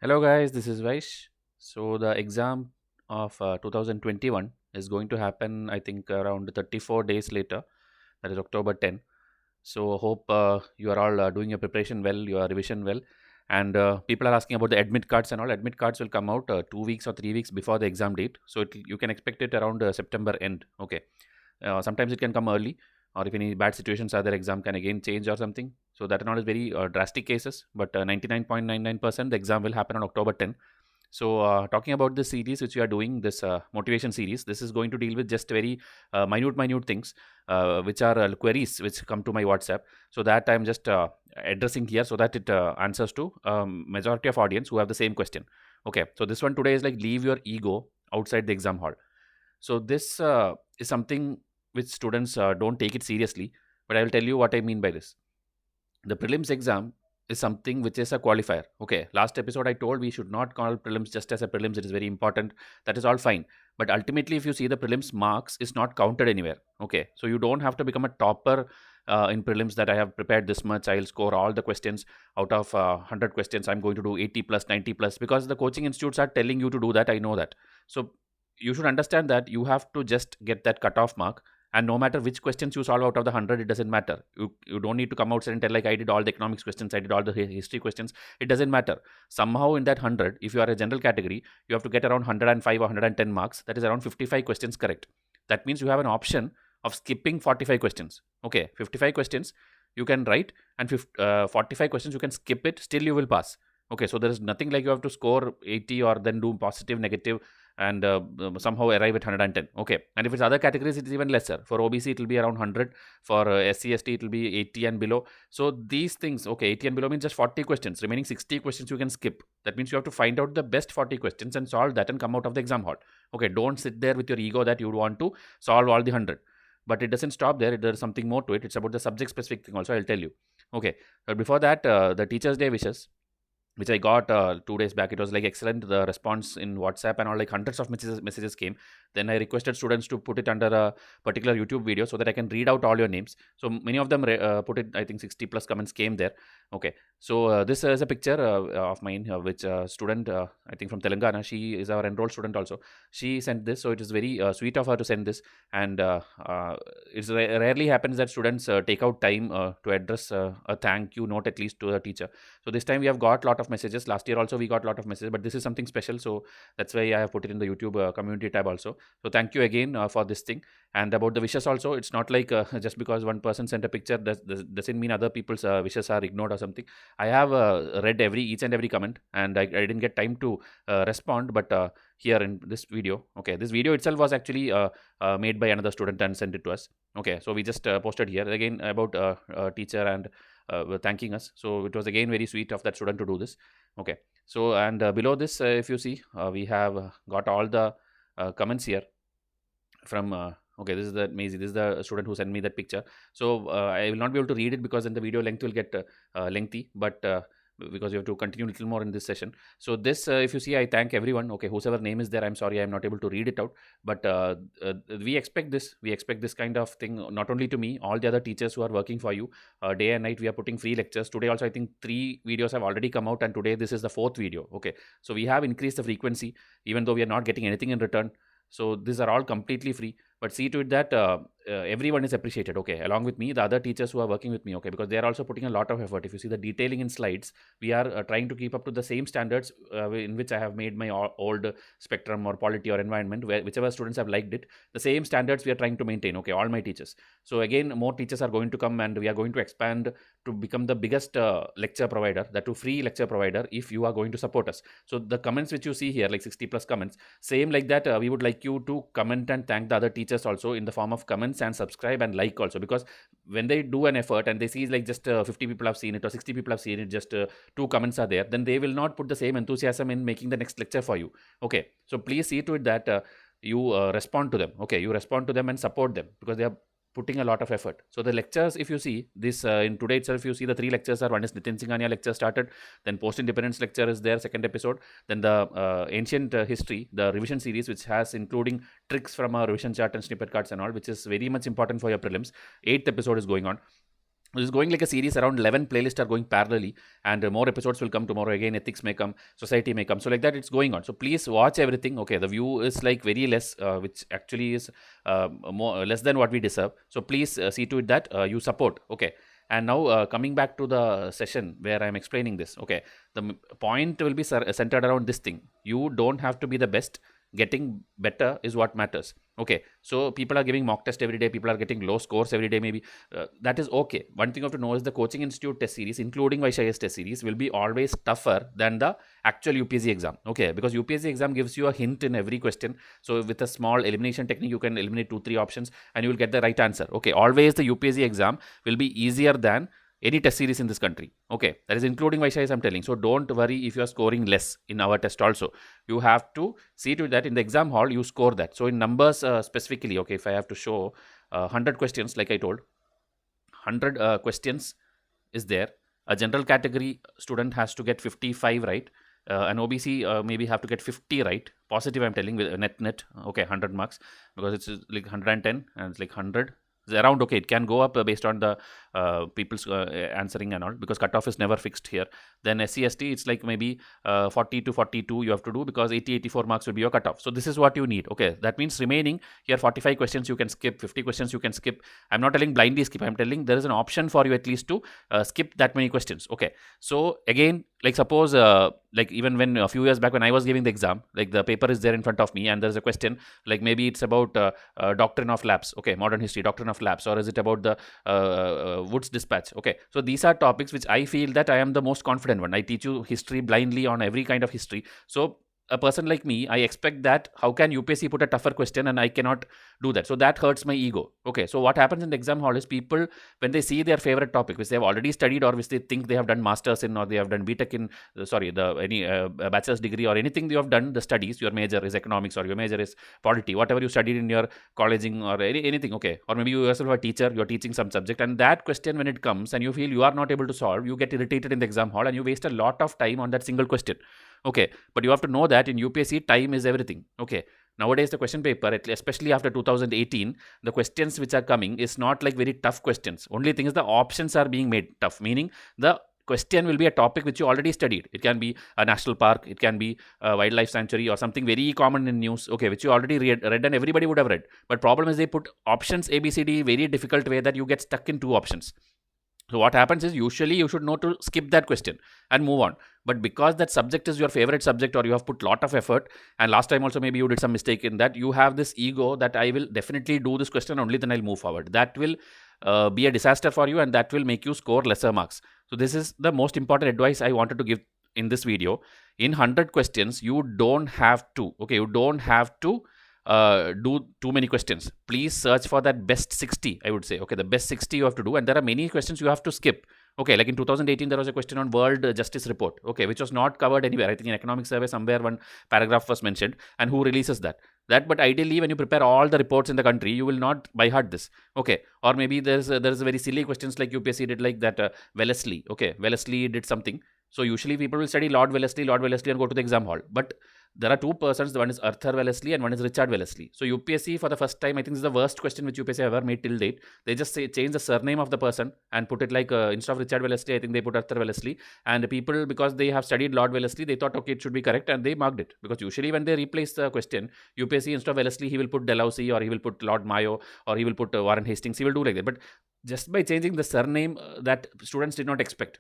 Hello guys, this is Vysh. So the exam of 2021 is going to happen, I think, around 34 days later. That is October 10. So hope you are all doing your preparation well, your revision well. And people are asking about the admit cards and all. Admit cards will come out 2 weeks or 3 weeks before the exam date. So you can expect it around September end. Okay. Sometimes it can come early, or if any bad situations are there, exam can again change or something. So that are not very drastic cases, but 99.99% the exam will happen on October 10. So talking about this series which we are doing, this motivation series, this is going to deal with just very minute things, which are queries which come to my WhatsApp. So that I'm just addressing here so that it answers to majority of audience who have the same question. Okay, so this one today is like leave your ego outside the exam hall. So this is something which students don't take it seriously, but I will tell you what I mean by this. The prelims exam is something which is a qualifier. Okay, last episode I told we should not call prelims just as a prelims. It is very important. That is all fine. But ultimately, if you see the prelims marks is not counted anywhere. Okay, so you don't have to become a topper in prelims that I have prepared this much. I'll score all the questions out of 100 questions. I'm going to do 80 plus, 90 plus because the coaching institutes are telling you to do that. I know that. So you should understand that you have to just get that cutoff mark, and no matter which questions you solve out of the 100, it doesn't matter. You don't need to come outside and tell like I did all the economics questions, I did all the history questions. It doesn't matter. Somehow in that 100, if you are a general category, you have to get around 105 or 110 marks. That is around 55 questions correct. That means you have an option of skipping 45 questions. Okay, 55 questions you can write, and 45 questions you can skip it, still you will pass. Okay, so there is nothing like you have to score 80 or then do positive, negative, and somehow arrive at 110. Okay, and if it's other categories, it is even lesser. For OBC, it will be around 100. For SC/ST, it will be 80 and below. So these things, okay, 80 and below means just 40 questions. Remaining 60 questions you can skip. That means you have to find out the best 40 questions and solve that and come out of the exam hall. Okay, don't sit there with your ego that you want to solve all the 100. But it doesn't stop there. There's something more to it. It's about the subject specific thing also, I'll tell you. Okay, but before that, the Teachers' Day wishes, which I got 2 days back. It was like excellent. The response in WhatsApp and all, like hundreds of messages came. Then I requested students to put it under a particular YouTube video so that I can read out all your names. So many of them put it. I think 60 plus comments came there. Okay, so this is a picture of mine, which student, I think from Telangana. She is our enrolled student also. She sent this, so it is very sweet of her to send this. And it rarely happens that students take out time to address a thank you note at least to a teacher. So this time we have got a lot of messages. Last year also we got a lot of messages, but this is something special. So that's why I have put it in the YouTube community tab also. So thank you again for this thing. And about the wishes also, it's not like just because one person sent a picture doesn't mean other people's wishes are ignored or something. I have read each and every comment, and I didn't get time to respond. But here in this video, okay, this video itself was actually made by another student and sent it to us. Okay, so we just posted here again about teacher and thanking us. So it was again very sweet of that student to do this. Okay, so and below this, if you see, we have got all the comments here from okay, this is the Maisie. This is the student who sent me that picture. So I will not be able to read it because then the video length will get lengthy, but because you have to continue a little more in this session. So this, if you see, I thank everyone. Okay, whosoever name is there, I'm sorry I'm not able to read it out, but we expect this kind of thing not only to me, all the other teachers who are working for you day and night. We are putting free lectures. Today also I think 3 videos have already come out, and today this is the 4th video. Okay, so we have increased the frequency even though we are not getting anything in return. So these are all completely free, but see to it that everyone is appreciated. Okay, along with me, the other teachers who are working with me. Okay, because they are also putting a lot of effort. If you see the detailing in slides, we are trying to keep up to the same standards in which I have made my old spectrum or polity or environment, whichever students have liked it. The same standards we are trying to maintain. Okay, all my teachers. So again, more teachers are going to come, and we are going to expand to become the biggest lecture provider, that to free lecture provider, if you are going to support us. So the comments which you see here, like 60 plus comments, same like that, we would like you to comment and thank the other teachers also in the form of comments and subscribe and like also, because when they do an effort and they see like just 50 people have seen it or 60 people have seen it, just 2 comments are there, then they will not put the same enthusiasm in making the next lecture for you. Okay, so please see to it that you respond to them. Okay, you respond to them and support them because they are putting a lot of effort. So the lectures, if you see this in today itself, you see the 3 lectures are, one is Nitin Singhania lecture started, then post independence lecture is there, 2nd episode, then the ancient history, the revision series, which has including tricks from our revision chart and snippet cards and all, which is very much important for your prelims. 8th episode is going on. It's going like a series. Around 11 playlists are going parallelly, and more episodes will come tomorrow. Again, ethics may come, society may come. So like that, it's going on. So please watch everything. Okay, the view is like very less, which actually is more less than what we deserve. So please see to it that you support. Okay. And now coming back to the session where I'm explaining this. Okay, the point will be centered around this thing. You don't have to be the best. Getting better is what matters. Okay, so people are giving mock test every day. People are getting low scores every day. Maybe that is okay. One thing you have to know is the coaching institute test series, including Vysh IAS test series, will be always tougher than the actual UPSC exam. Okay, because UPSC exam gives you a hint in every question. So with a small elimination technique, you can eliminate 2-3 options and you will get the right answer. Okay, always the UPSC exam will be easier than any test series in this country. Okay, that is including Vysh IAS, I'm telling. So don't worry if you are scoring less in our test also. You have to see to that in the exam hall, you score that. So in numbers specifically, okay, if I have to show 100 questions, like I told, 100 questions is there. A general category student has to get 55 right. An OBC maybe have to get 50 right. Positive, I'm telling, with net, okay, 100 marks, because it's like 110 and it's like 100. Around, okay, it can go up based on the people's answering and all, because cutoff is never fixed here. Then SC/ST, it's like maybe 40 to 42 you have to do, because 80-84 marks will be your cutoff. So this is what you need. Okay, that means remaining here 45 questions you can skip, 50 questions you can skip. I'm not telling blindly skip. I'm telling there is an option for you at least to skip that many questions. Okay, so again, like suppose like even when a few years back when I was giving the exam, like the paper is there in front of me and there's a question, like maybe it's about doctrine of lapse, okay, modern history, doctrine of lapse, or is it about the Wood's dispatch? Okay, so these are topics which I feel that I am the most confident one. I teach you history blindly on every kind of history. So a person like me, I expect that how can UPSC put a tougher question and I cannot do that? So that hurts my ego. Okay, so what happens in the exam hall is people, when they see their favorite topic, which they have already studied or which they think they have done masters in, or they have done BTech in, any bachelor's degree or anything you have done, the studies, your major is economics or your major is polity, whatever you studied in your colleging or anything, okay, or maybe you yourself are a teacher, you're teaching some subject, and that question when it comes and you feel you are not able to solve, you get irritated in the exam hall and you waste a lot of time on that single question. Okay, but you have to know that in UPSC, time is everything. Okay, nowadays the question paper, especially after 2018, the questions which are coming is not like very tough questions. Only thing is the options are being made tough, meaning the question will be a topic which you already studied. It can be a national park, it can be a wildlife sanctuary, or something very common in news, okay, which you already read and everybody would have read. But problem is they put options A, B, C, D very difficult way that you get stuck in two options. So what happens is usually you should know to skip that question and move on. But because that subject is your favorite subject, or you have put lot of effort, and last time also maybe you did some mistake in that, you have this ego that I will definitely do this question, only then I'll move forward. That will be a disaster for you, and that will make you score lesser marks. So this is the most important advice I wanted to give in this video. In 100 questions, you don't have to, okay, you don't have to do too many questions. Please search for that best 60, I would say. Okay, the best 60 you have to do, and there are many questions you have to skip. Okay, like in 2018 there was a question on World Justice Report, okay, which was not covered anywhere. I think in economic survey somewhere one paragraph was mentioned, and who releases that. But ideally when you prepare all the reports in the country, you will not by heart this. Okay, or maybe there's a very silly questions like UPSC did, like that Wellesley. Okay, Wellesley did something. So usually people will study Lord Wellesley and go to the exam hall. But there are two persons, one is Arthur Wellesley and one is Richard Wellesley. So UPSC for the first time, I think this is the worst question which UPSC ever made till date. They just change the surname of the person and put it like instead of Richard Wellesley, I think they put Arthur Wellesley. And people, because they have studied Lord Wellesley, they thought, okay, it should be correct, and they marked it. Because usually when they replace the question, UPSC instead of Wellesley, he will put Dalhousie, or he will put Lord Mayo, or he will put Warren Hastings. He will do like that. But just by changing the surname, that students did not expect.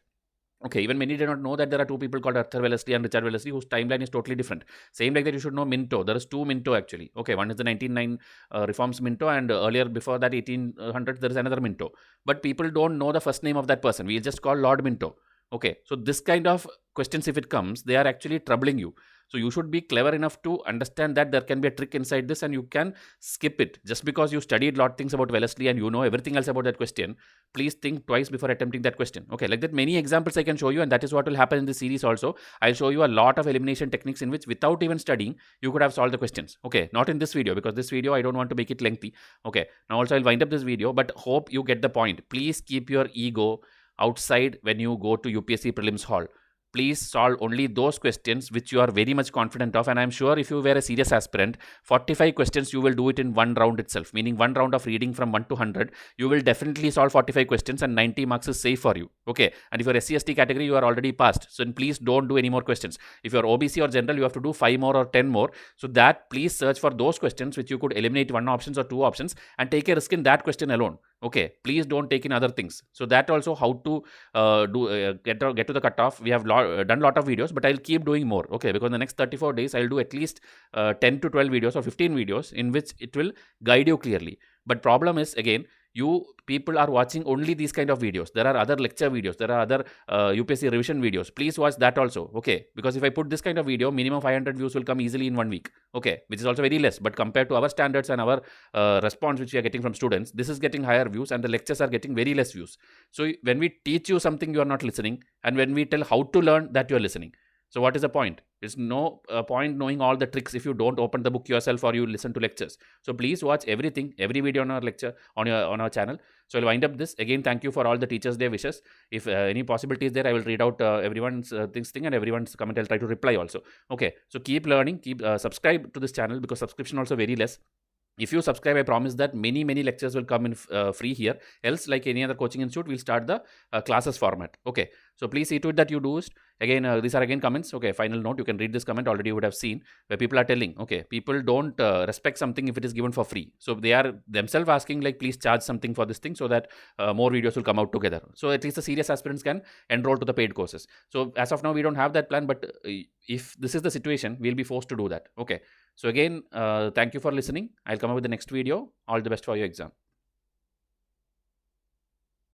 Okay, even many did not know that there are two people called Arthur Wellesley and Richard Wellesley whose timeline is totally different. Same like that, you should know Minto. There is two Minto actually. Okay, one is the 1909 reforms Minto, and earlier before that 1800 there is another Minto. But people don't know the first name of that person. We just call Lord Minto. Okay, so this kind of questions, if it comes, they are actually troubling you. So you should be clever enough to understand that there can be a trick inside this, and you can skip it. Just because you studied a lot of things about Wellesley and you know everything else about that question, please think twice before attempting that question. Okay, like that many examples I can show you, and that is what will happen in this series also. I'll show you a lot of elimination techniques in which without even studying, you could have solved the questions. Okay, not in this video, because this video I don't want to make it lengthy. Okay, now also I'll wind up this video, but hope you get the point. Please keep your ego outside when you go to UPSC prelims hall. please solve only those questions which you are very much confident of. And I'm sure if you were a serious aspirant, 45 questions you will do it in one round itself, meaning one round of reading from 1 to 100. You will definitely solve 45 questions and 90 marks is safe for you. Okay. And if you're SC/ST category, you are already passed. So please don't do any more questions. If you're OBC or general, you have to do 5 more or 10 more. So that please search for those questions which you could eliminate one options or two options and take a risk in that question alone. Okay, please don't take in other things. So that also how to get to the cutoff. We have done lot of videos, but I'll keep doing more. Okay, because in the next 34 days I'll do at least 10 to 12 videos or 15 videos in which it will guide you clearly. But problem is, again, you people are watching only these kind of videos. There are other lecture videos, there are other UPSC revision videos. Please watch that also. Okay, because if I put this kind of video, minimum 500 views will come easily in 1 week. Okay, which is also very less, but compared to our standards and our response which we are getting from students, this is getting higher views and the lectures are getting very less views. So when we teach you something, you are not listening, and when we tell how to learn, that you are listening. So what is the point? There's no point knowing all the tricks if you don't open the book yourself or you listen to lectures. So please watch everything, every video on our lecture on our channel. So I'll wind up this. Again, thank you for all the Teachers' Day wishes. If any possibility is there, I will read out everyone's thing and everyone's comment. I'll try to reply also. Okay, so keep learning, keep subscribe to this channel, because subscription also very less. If you subscribe, I promise that many lectures will come in free here. Else, like any other coaching institute, we'll start the classes format. Okay, so please see to it that you do it. Again, these are again comments. Okay, final note, you can read this comment, already you would have seen, where people are telling, okay, people don't respect something if it is given for free. So they are themselves asking, like, please charge something for this thing so that more videos will come out together. So at least the serious aspirants can enroll to the paid courses. So as of now, we don't have that plan, but if this is the situation, we'll be forced to do that. Okay. So again, thank you for listening. I'll come up with the next video. All the best for your exam.